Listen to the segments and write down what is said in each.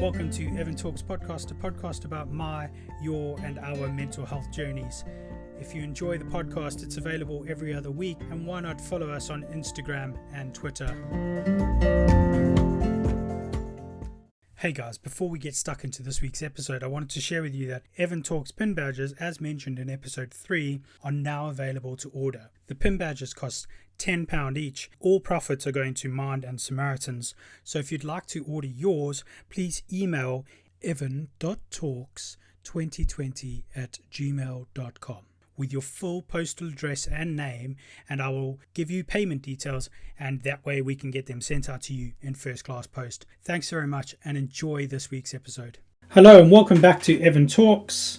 Welcome to Evan Talks Podcast, a podcast about my, your, and our mental health journeys. If you enjoy the podcast, it's available every other week, and why not follow us on Instagram and Twitter. Hey guys, before we get stuck into this week's episode, I wanted to share with you that Evan Talks pin badges, as mentioned in episode 3, are now available to order. The pin badges cost £10 each. All profits are going to Mind and Samaritans. So if you'd like to order yours, please email evan.talks2020@gmail.com with your full postal address and name, and I will give you payment details, and that way we can get them sent out to you in first class post. Thanks very much and enjoy this week's episode. Hello and welcome back to Evan Talks.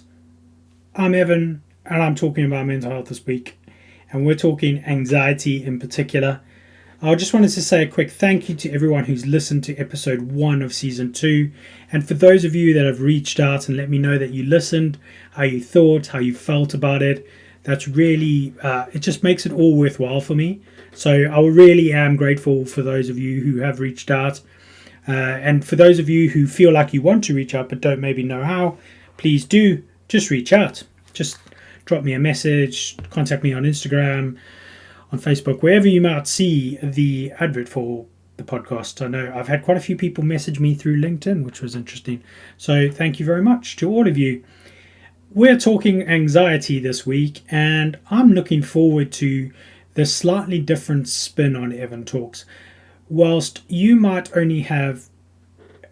I'm Evan and I'm talking about mental health this week, and we're talking anxiety in particular. I just wanted to say a quick thank you to everyone who's listened to episode 1 of season 2, and for those of you that have reached out and let me know that you listened, how you thought, how you felt about it. That's really, it just makes it all worthwhile for me. So I really am grateful for those of you who have reached out, and for those of you who feel like you want to reach out but don't maybe know how, please do just reach out. Just drop me a message, contact me on Instagram, on Facebook, wherever you might see the advert for the podcast. I know I've had quite a few people message me through LinkedIn, which was interesting. So thank you very much to all of you. We're talking anxiety this week, and I'm looking forward to the slightly different spin on Evan Talks. Whilst you might only have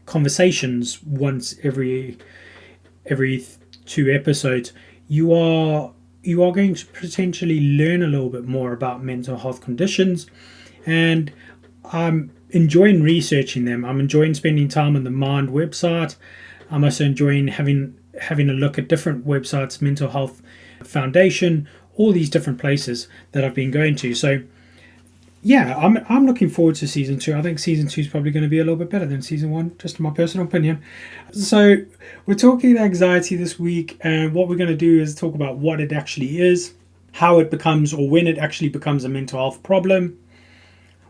conversations once every 2 episodes, you are going to potentially learn a little bit more about mental health conditions, and I'm enjoying researching them. I'm enjoying spending time on the Mind website. I'm also enjoying having a look at different websites, Mental Health Foundation, all these different places that I've been going to. So yeah, I'm looking forward to season 2. I think season 2 is probably going to be a little bit better than season 1, just in my personal opinion. So we're talking anxiety this week, and what we're going to do is talk about what it actually is, how it becomes, or when it actually becomes, a mental health problem,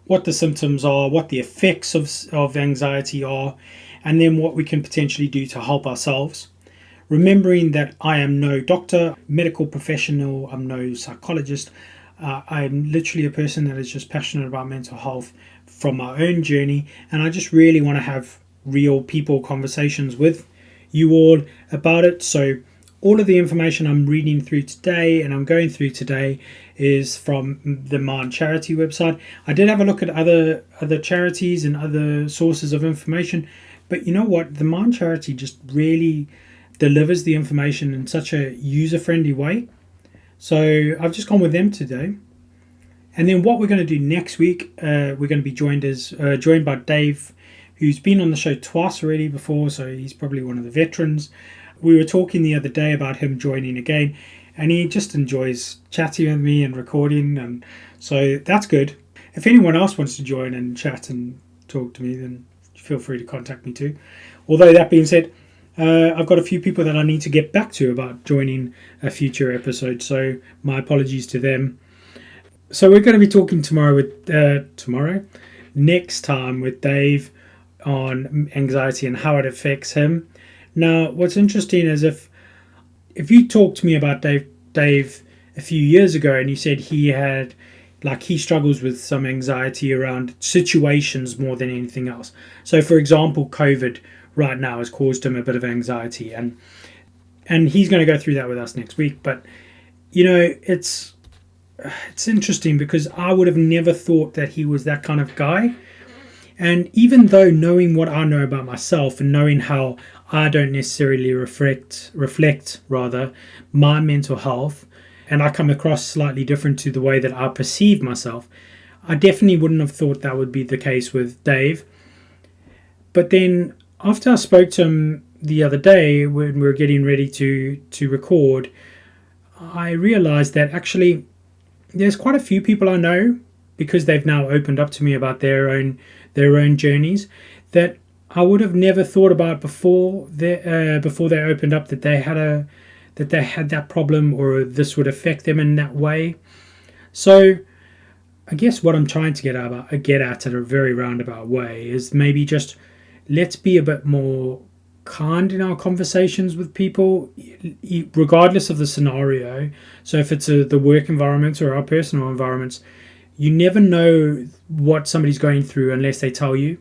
what the symptoms are, what the effects of anxiety are, and then what we can potentially do to help ourselves. Remembering that I am no doctor, medical professional, I'm no psychologist. I'm literally a person that is just passionate about mental health from my own journey, and I just really want to have real people conversations with you all about it. So all of the information I'm reading through today and I'm going through today is from the Mind charity website. I did have a look at other charities and other sources of information, but you know what? The Mind charity just really delivers the information in such a user-friendly way. So I've just gone with them today. And then what we're going to do next week, we're going to be joined by Dave, who's been on the show twice already before, so he's probably one of the veterans. We were talking the other day about him joining again, and he just enjoys chatting with me and recording, and so that's good. If anyone else wants to join and chat and talk to me, then feel free to contact me too. Although that being said, I've got a few people that I need to get back to about joining a future episode, so my apologies to them. So we're going to be talking next time with Dave on anxiety and how it affects him. Now, what's interesting is if you talked to me about Dave a few years ago, and you said he struggles with some anxiety around situations more than anything else. So, for example, COVID right now has caused him a bit of anxiety, and he's going to go through that with us next week. But you know, it's interesting because I would have never thought that he was that kind of guy. And even though knowing what I know about myself and knowing how I don't necessarily reflect my mental health, and I come across slightly different to the way that I perceive myself, I definitely wouldn't have thought that would be the case with Dave. But then after I spoke to him the other day when we were getting ready to record, I realized that actually there's quite a few people I know, because they've now opened up to me about their own journeys, that I would have never thought about before they opened up, that they had that problem, or this would affect them in that way. So I guess what I'm trying to get at in a very roundabout way is maybe just let's be a bit more kind in our conversations with people, regardless of the scenario. So if it's the work environment or our personal environments, you never know what somebody's going through unless they tell you.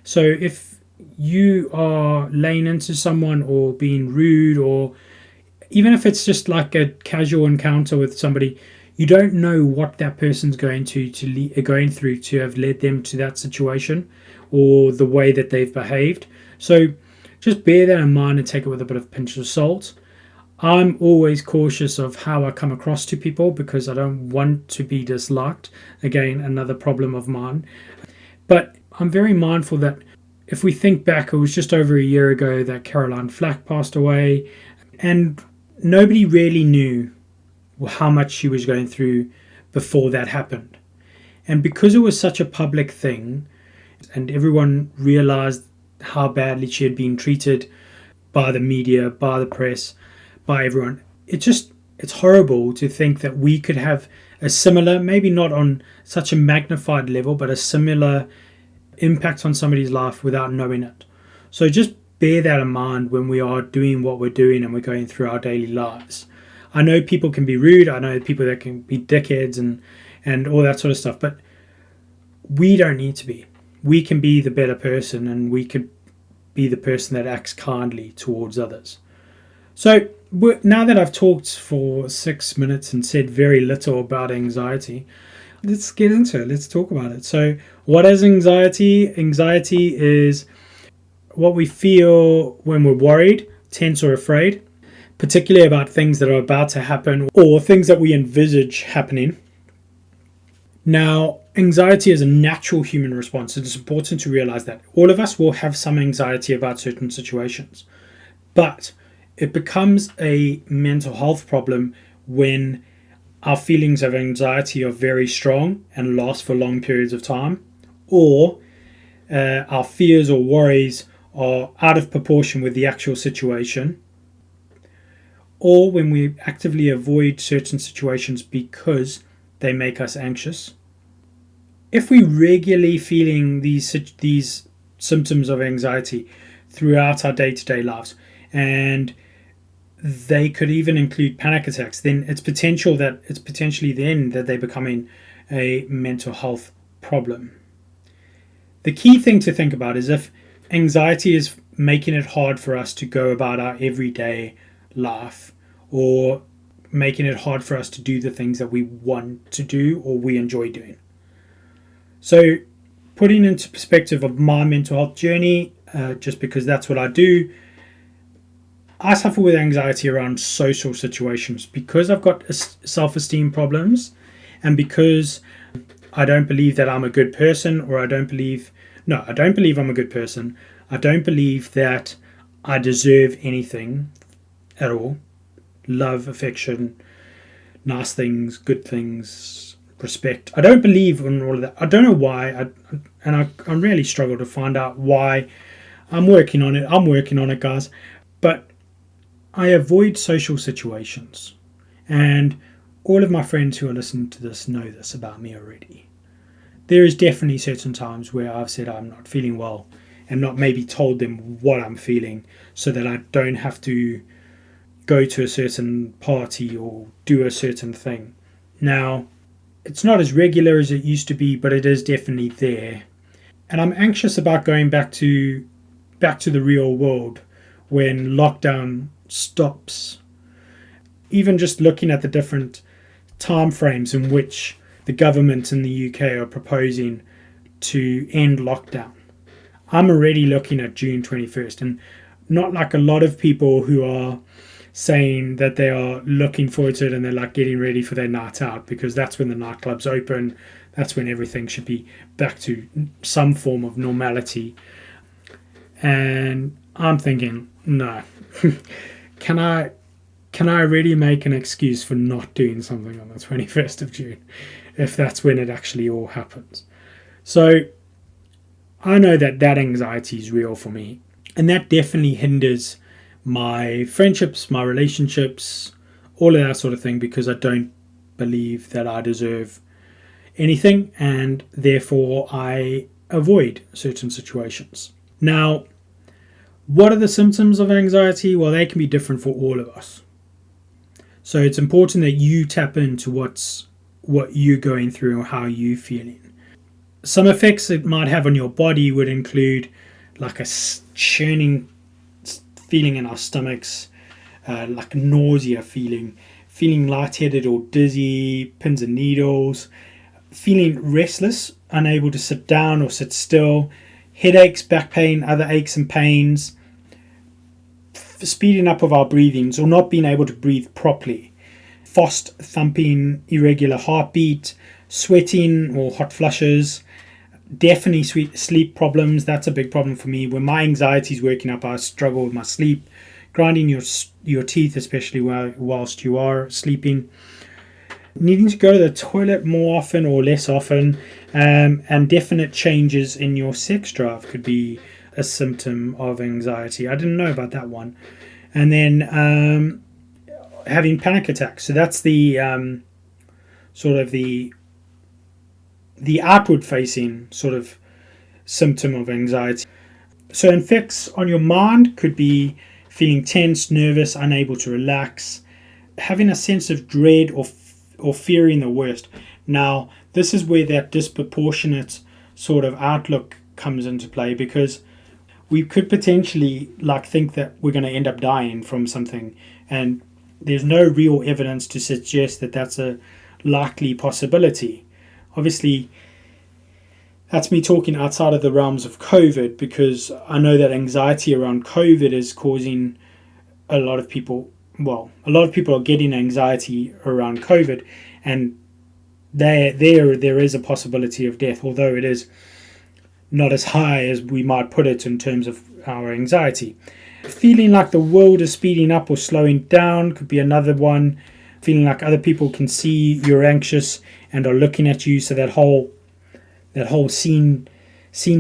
So if you are laying into someone or being rude, or even if it's just like a casual encounter with somebody, you don't know what that person's going through to have led them to that situation or the way that they've behaved. So just bear that in mind and take it with a bit of pinch of salt. I'm always cautious of how I come across to people because I don't want to be disliked. Again, another problem of mine. But I'm very mindful that if we think back, it was just over a year ago that Caroline Flack passed away, and nobody really knew how much she was going through before that happened. And because it was such a public thing and everyone realized how badly she had been treated by the media, by the press, by everyone, it's horrible to think that we could have a similar, maybe not on such a magnified level, but a similar impact on somebody's life without knowing it. So just bear that in mind when we are doing what we're doing and we're going through our daily lives. I know people can be rude. I know people that can be dickheads and all that sort of stuff, but we don't need to be. We can be the better person, and we could be the person that acts kindly towards others. So now that I've talked for 6 minutes and said very little about anxiety, let's get into it. Let's talk about it. So what is anxiety? Anxiety is what we feel when we're worried, tense, or afraid, particularly about things that are about to happen or things that we envisage happening. Now, anxiety is a natural human response. It's important to realize that all of us will have some anxiety about certain situations, but it becomes a mental health problem when our feelings of anxiety are very strong and last for long periods of time, or our fears or worries are out of proportion with the actual situation, or when we actively avoid certain situations because they make us anxious. If we regularly feeling these symptoms of anxiety throughout our day-to-day lives, and they could even include panic attacks, then it's potentially then that they're becoming a mental health problem. The key thing to think about is if anxiety is making it hard for us to go about our everyday life, or making it hard for us to do the things that we want to do or we enjoy doing. So putting into perspective of my mental health journey, just because that's what I do, I suffer with anxiety around social situations because I've got self-esteem problems, and because I don't believe that I'm a good person, or I don't believe I'm a good person. I don't believe that I deserve anything at all. Love, affection, nice things, good things, respect. I don't believe in all of that. I don't know why, I really struggle to find out why. I'm working on it, guys. But I avoid social situations, and all of my friends who are listening to this know this about me already. There is definitely certain times where I've said I'm not feeling well and not maybe told them what I'm feeling so that I don't have to go to a certain party or do a certain thing. Now, it's not as regular as it used to be, but it is definitely there. And I'm anxious about going back to the real world when lockdown stops. Even just looking at the different time frames in which the government in the UK are proposing to end lockdown. I'm already looking at June 21st, and not like a lot of people who are saying that they are looking forward to it and they're like getting ready for their night out, because that's when the nightclubs open. That's when everything should be back to some form of normality. And I'm thinking, no. Can I really make an excuse for not doing something on the 21st of June if that's when it actually all happens? So I know that anxiety is real for me, and that definitely hinders my friendships, my relationships, all of that sort of thing, because I don't believe that I deserve anything, and therefore I avoid certain situations. Now, What are the symptoms of anxiety? Well, they can be different for all of us. So it's important that you tap into what you're going through or how you're feeling. Some effects it might have on your body would include like a churning feeling in our stomachs, like nausea feeling lightheaded or dizzy, pins and needles, feeling restless, unable to sit down or sit still, headaches, back pain, other aches and pains, speeding up of our breathings or not being able to breathe properly, fast thumping, irregular heartbeat, sweating or hot flushes, definitely sleep problems. That's a big problem for me. When my anxiety is working up, I struggle with my sleep, grinding your teeth, especially whilst you are sleeping, needing to go to the toilet more often or less often, and definite changes in your sex drive could be a symptom of anxiety. I didn't know about that one. And then having panic attacks. So that's the sort of the outward facing sort of symptom of anxiety. So effects on your mind could be feeling tense, nervous, unable to relax, having a sense of dread or fearing the worst. Now, this is where that disproportionate sort of outlook comes into play, because we could potentially think that we're going to end up dying from something, and there's no real evidence to suggest that that's a likely possibility. Obviously, that's me talking outside of the realms of COVID, because I know that anxiety around COVID is causing a lot of people are getting anxiety around COVID, and there is a possibility of death, although it is not as high as we might put it in terms of our anxiety. Feeling like the world is speeding up or slowing down could be another one. Feeling like other people can see you're anxious and are looking at you, so that whole seeing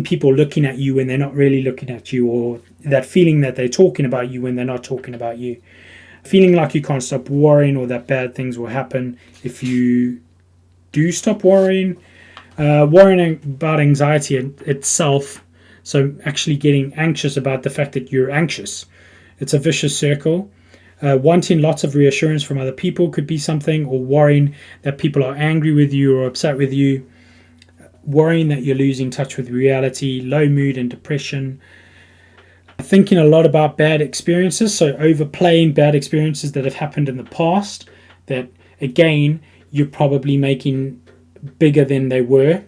people looking at you when they're not really looking at you, or that feeling that they're talking about you when they're not talking about you. Feeling like you can't stop worrying, or that bad things will happen if you do stop worrying. Worrying about anxiety itself, so actually getting anxious about the fact that you're anxious. It's a vicious circle. Wanting lots of reassurance from other people could be something, or worrying that people are angry with you or upset with you. Worrying that you're losing touch with reality, low mood and depression. Thinking a lot about bad experiences, so overplaying bad experiences that have happened in the past, that again, you're probably making bigger than they were.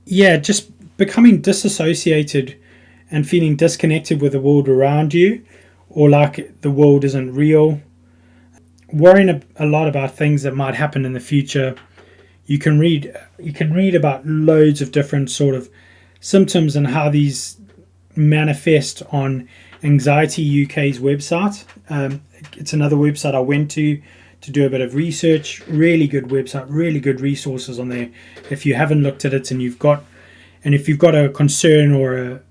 Yeah, just becoming disassociated and feeling disconnected with the world around you, or like the world isn't real. Worrying a lot about things that might happen in the future. You can read about loads of different sort of symptoms and how these manifest on Anxiety UK's website. It's another website I went to do a bit of research. Really good website, really good resources on there. If you haven't looked at it and if you've got a concern or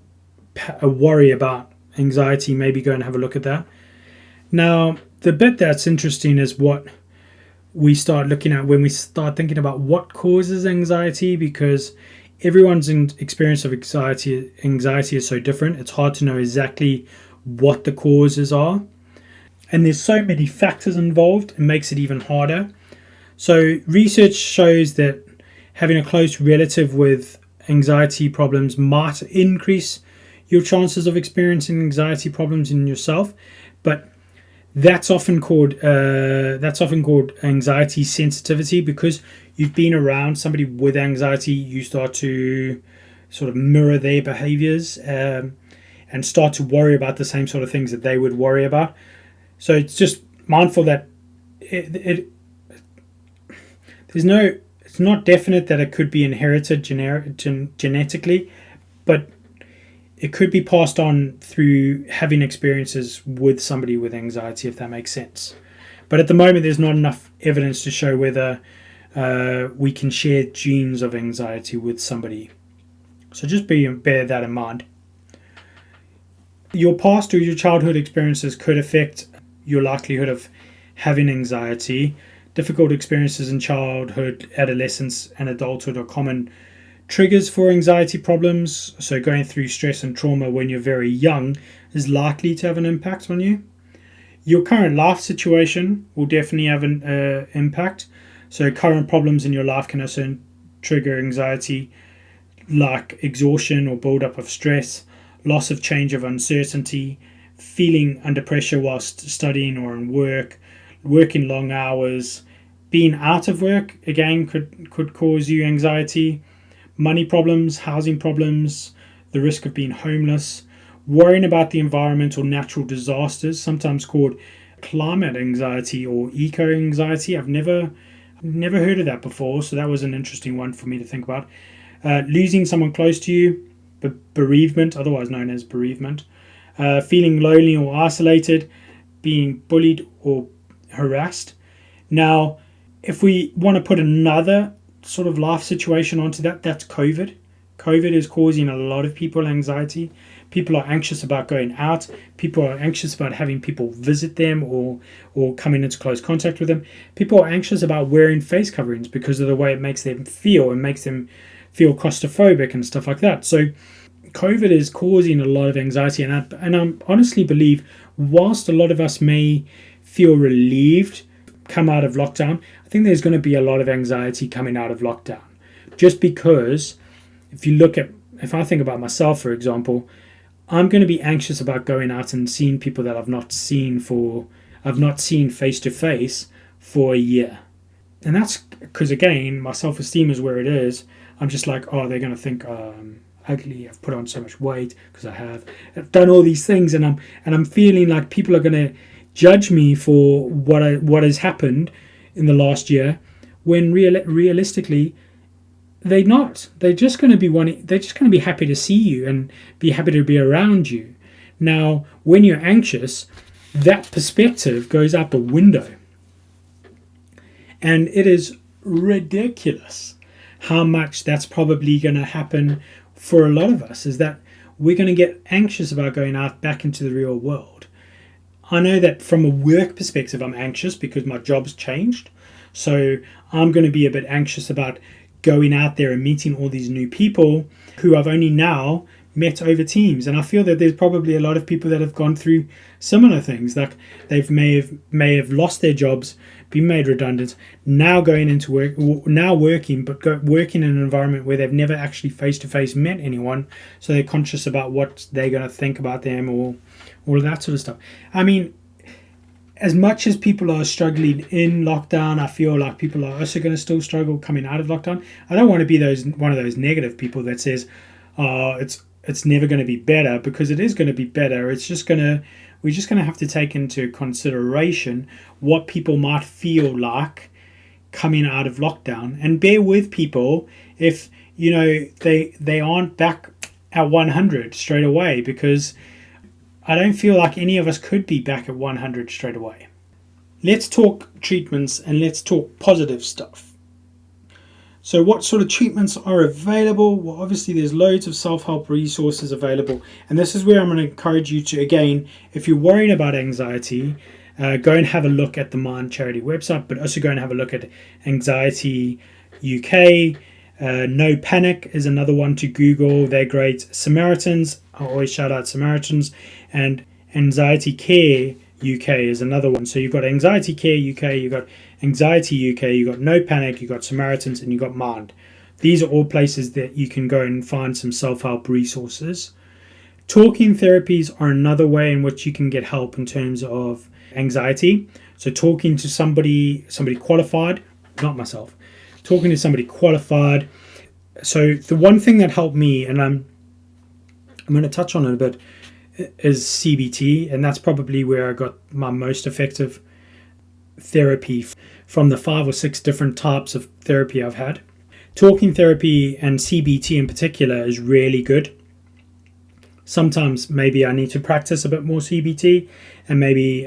a worry about anxiety, maybe go and have a look at that. Now, the bit that's interesting is what we start looking at when we start thinking about what causes anxiety, because everyone's experience of anxiety is so different. It's hard to know exactly what the causes are. And there's so many factors involved, it makes it even harder. So research shows that having a close relative with anxiety problems might increase your chances of experiencing anxiety problems in yourself, but that's often called anxiety sensitivity, because you've been around somebody with anxiety. You start to sort of mirror their behaviors and start to worry about the same sort of things that they would worry about. So it's just mindful that it's not definite that it could be inherited genetically, but it could be passed on through having experiences with somebody with anxiety, if that makes sense. But at the moment, there's not enough evidence to show whether we can share genes of anxiety with somebody. So just bear that in mind. Your past or your childhood experiences could affect your likelihood of having anxiety. Difficult experiences in childhood, adolescence, and adulthood are common Triggers for anxiety problems, so going through stress and trauma when you're very young, is likely to have an impact on you. Your current life situation will definitely have an impact. So current problems in your life can also trigger anxiety, like exhaustion or buildup of stress, loss of change of uncertainty, feeling under pressure whilst studying or in work, working long hours, being out of work, again, could cause you anxiety, money problems, housing problems, the risk of being homeless, worrying about the environment or natural disasters, sometimes called climate anxiety or eco-anxiety. I've never heard of that before, so that was an interesting one for me to think about. Losing someone close to you, bereavement, otherwise known as bereavement, feeling lonely or isolated, being bullied or harassed. Now, if we want to put another sort of life situation onto that, that's COVID. COVID is causing a lot of people anxiety. People are anxious about going out. People are anxious about having people visit them or coming into close contact with them. People are anxious about wearing face coverings because of the way it makes them feel and makes them feel claustrophobic and stuff like that. So COVID is causing a lot of anxiety, and I honestly believe whilst a lot of us may feel relieved come out of lockdown, I think there's going to be a lot of anxiety coming out of lockdown. Just because if I think about myself, for example, I'm going to be anxious about going out and seeing people that I've not seen face to face for a year. And that's because, again, my self-esteem is where it is. I'm just like, oh, they're going to think I'm ugly. I've put on so much weight because I've done all these things, and I'm feeling like people are going to judge me for what has happened in the last year, when realistically they're not. They're just going to be happy to see you and be happy to be around you. Now, when you're anxious, that perspective goes out the window, and it is ridiculous how much that's probably going to happen for a lot of us, is that we're going to get anxious about going out back into the real world. I know that from a work perspective, I'm anxious because my job's changed. So I'm going to be a bit anxious about going out there and meeting all these new people who I've only now met over Teams. And I feel that there's probably a lot of people that have gone through similar things, like they may have lost their jobs, been made redundant, now going into work, now working, but working in an environment where they've never actually face-to-face met anyone. So they're conscious about what they're going to think about them or all of that sort of stuff. I mean, as much as people are struggling in lockdown, I feel like people are also going to still struggle coming out of lockdown. I don't want to be one of those negative people that says, "Oh, it's never going to be better," because it is going to be better. We're just going to have to take into consideration what people might feel like coming out of lockdown, and bear with people if they aren't back at 100 straight away, because I don't feel like any of us could be back at 100 straight away. Let's talk treatments and let's talk positive stuff. So what sort of treatments are available? Well, obviously there's loads of self-help resources available. And this is where I'm going to encourage you to, again, if you're worried about anxiety, go and have a look at the Mind Charity website, but also go and have a look at Anxiety UK. No Panic is another one to Google. They're great. Samaritans, I always shout out Samaritans. And Anxiety Care UK is another one. So you've got Anxiety Care UK, you've got Anxiety UK, you've got No Panic, you've got Samaritans, and you've got Mind. These are all places that you can go and find some self-help resources. Talking therapies are another way in which you can get help in terms of anxiety. So talking to somebody qualified, not myself, talking to somebody qualified. So the one thing that helped me, and I'm going to touch on it a bit, is CBT, and that's probably where I got my most effective therapy from the 5 or 6 different types of therapy I've had. Talking therapy and CBT in particular is really good. Sometimes maybe I need to practice a bit more CBT and maybe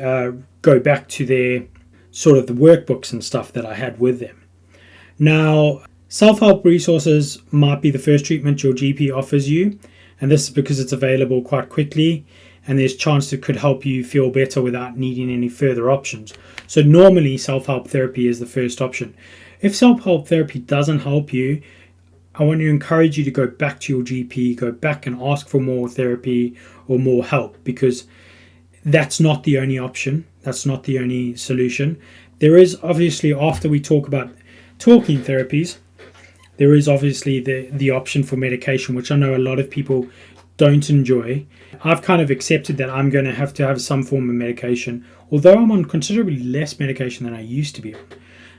go back to their sort of the workbooks and stuff that I had with them. Now, self-help resources might be the first treatment your GP offers you, and this is because it's available quite quickly and there's chance it could help you feel better without needing any further options. So normally self-help therapy is the first option. If self-help therapy doesn't help you, I want to encourage you to go back to your GP, go back and ask for more therapy or more help, because that's not the only option. That's not the only solution. There is obviously, after we talk about talking therapies, there is obviously the option for medication, which I know a lot of people don't enjoy. I've kind of accepted that I'm going to have some form of medication. Although I'm on considerably less medication than I used to be on,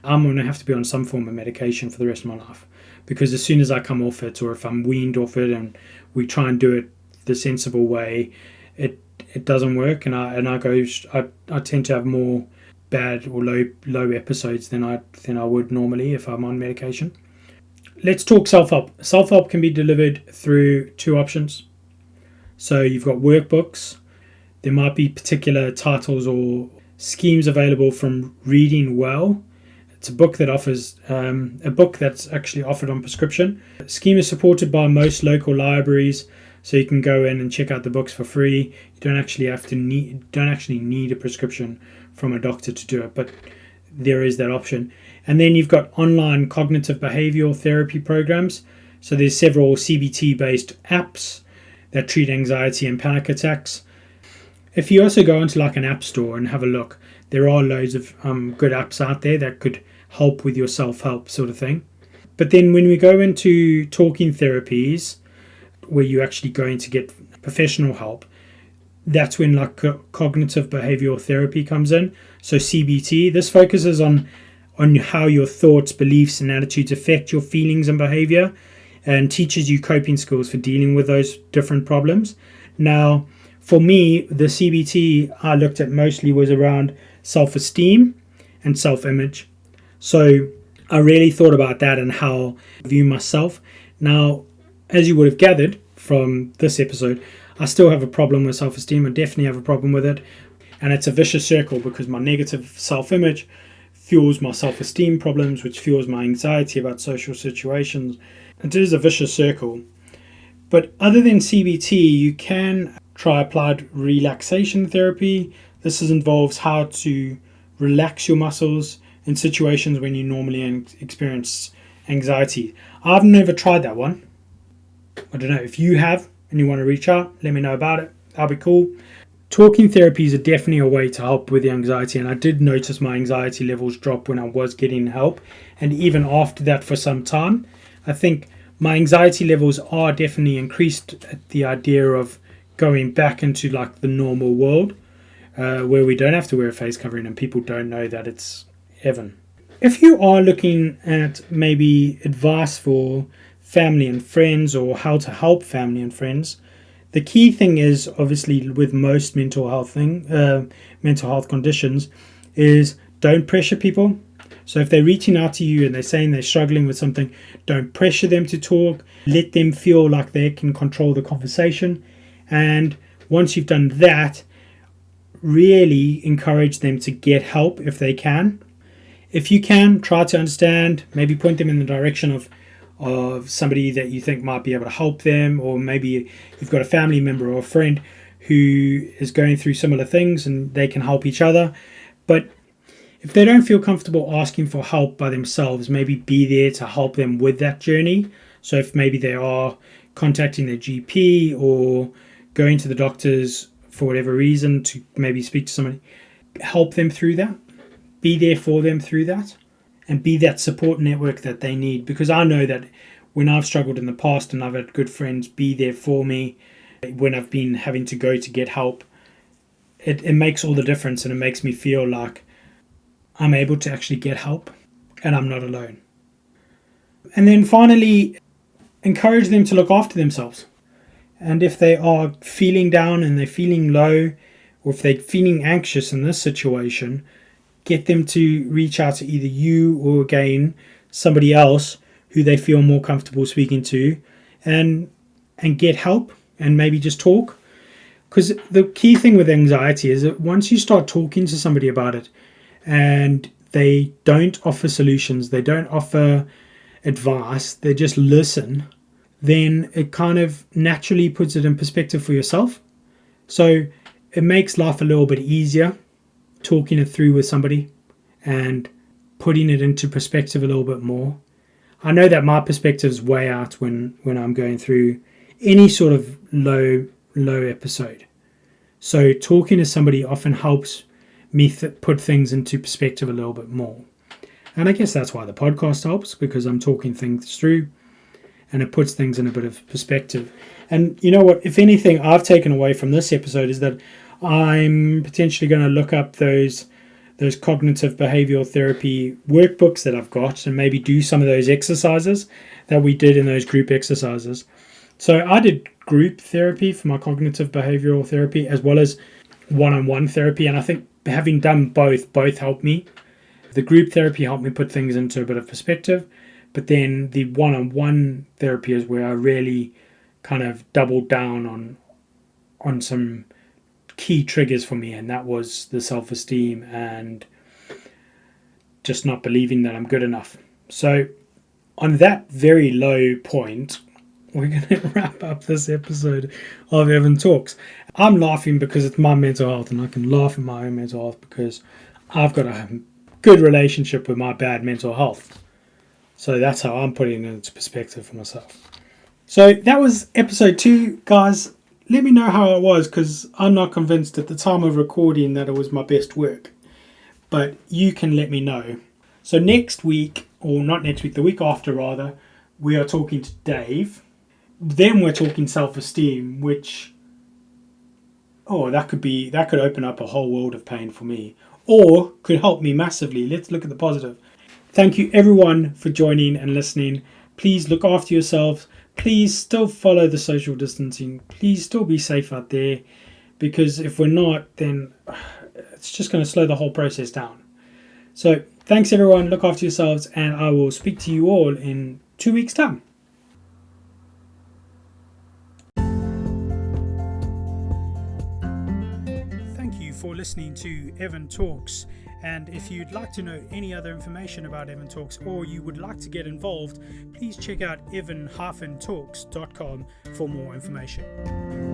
I'm going to have to be on some form of medication for the rest of my life. Because as soon as I come off it, or if I'm weaned off it and we try and do it the sensible way, it doesn't work, and I tend to have more bad or low episodes than I would normally if I'm on medication. Let's talk self-help. Self-help can be delivered through two options. So you've got workbooks. There might be particular titles or schemes available from Reading Well. It's a book that offers a book that's actually offered on prescription. The scheme is supported by most local libraries, so you can go in and check out the books for free. You don't actually need a prescription from a doctor to do it, but there is that option. And then you've got online cognitive behavioral therapy programs. So there's several CBT-based apps that treat anxiety and panic attacks. If you also go into like an app store and have a look, there are loads of good apps out there that could help with your self-help sort of thing. But then when we go into talking therapies, where you're actually going to get professional help, that's when like cognitive behavioral therapy comes in. So CBT, this focuses on how your thoughts, beliefs, and attitudes affect your feelings and behavior, and teaches you coping skills for dealing with those different problems. Now, for me, the CBT I looked at mostly was around self-esteem and self-image. So I really thought about that and how I view myself. Now, as you would have gathered from this episode, I still have a problem with self-esteem. I definitely have a problem with it. And it's a vicious circle, because my negative self-image fuels my self-esteem problems, which fuels my anxiety about social situations. It is a vicious circle. But other than CBT, you can try applied relaxation therapy. This involves how to relax your muscles in situations when you normally experience anxiety. I've never tried that one. I don't know. If you have and you want to reach out, let me know about it. That'll be cool. Talking therapies are definitely a way to help with the anxiety, and I did notice my anxiety levels drop when I was getting help, and even after that for some time. I think my anxiety levels are definitely increased at the idea of going back into like the normal world, where we don't have to wear a face covering and people don't know that it's heaven. If you are looking at maybe advice for family and friends, or how to help family and friends, the key thing is, obviously with most mental health conditions, is don't pressure people. So if they're reaching out to you and they're saying they're struggling with something, don't pressure them to talk. Let them feel like they can control the conversation. And once you've done that, really encourage them to get help if they can. If you can, try to understand, maybe point them in the direction of somebody that you think might be able to help them, or maybe you've got a family member or a friend who is going through similar things and they can help each other. But if they don't feel comfortable asking for help by themselves, maybe be there to help them with that journey. So if maybe they are contacting their GP or going to the doctors for whatever reason to maybe speak to somebody, help them through that. Be there for them through that, and be that support network that they need. Because I know that when I've struggled in the past and I've had good friends be there for me when I've been having to go to get help, it makes all the difference, and it makes me feel like I'm able to actually get help and I'm not alone. And then finally, encourage them to look after themselves. And if they are feeling down and they're feeling low, or if they're feeling anxious in this situation, get them to reach out to either you or, again, somebody else who they feel more comfortable speaking to, and get help, and maybe just talk. Because the key thing with anxiety is that once you start talking to somebody about it and they don't offer solutions, they don't offer advice, they just listen, then it kind of naturally puts it in perspective for yourself. So it makes life a little bit easier, talking it through with somebody and putting it into perspective a little bit more. I know that my perspective's way out when I'm going through any sort of low episode. So talking to somebody often helps me put things into perspective a little bit more. And I guess that's why the podcast helps, because I'm talking things through and it puts things in a bit of perspective. And you know what? If anything I've taken away from this episode is that I'm potentially going to look up those cognitive behavioral therapy workbooks that I've got and maybe do some of those exercises that we did in those group exercises. So I did group therapy for my cognitive behavioral therapy as well as one-on-one therapy. And I think having done both helped me. The group therapy helped me put things into a bit of perspective. But then the one-on-one therapy is where I really kind of doubled down on some key triggers for me, and that was the self-esteem and just not believing that I'm good enough. So on that very low point, we're going to wrap up this episode of Evan Talks. I'm laughing because it's my mental health, and I can laugh at my own mental health because I've got a good relationship with my bad mental health. So that's how I'm putting it into perspective for myself. So that was episode 2, guys. Let me know how it was, because I'm not convinced at the time of recording that it was my best work. But you can let me know. So next week, or not next week, the week after rather, we are talking to Dave. Then we're talking self-esteem, which, that could open up a whole world of pain for me. Or could help me massively. Let's look at the positive. Thank you everyone for joining and listening. Please look after yourselves. Please still follow the social distancing. Please still be safe out there, because if we're not, then it's just going to slow the whole process down. So thanks everyone. Look after yourselves, and I will speak to you all in 2 weeks' time. Thank you for listening to Evan Talks. And if you'd like to know any other information about Evan Talks, or you would like to get involved, please check out evan-talks.com for more information.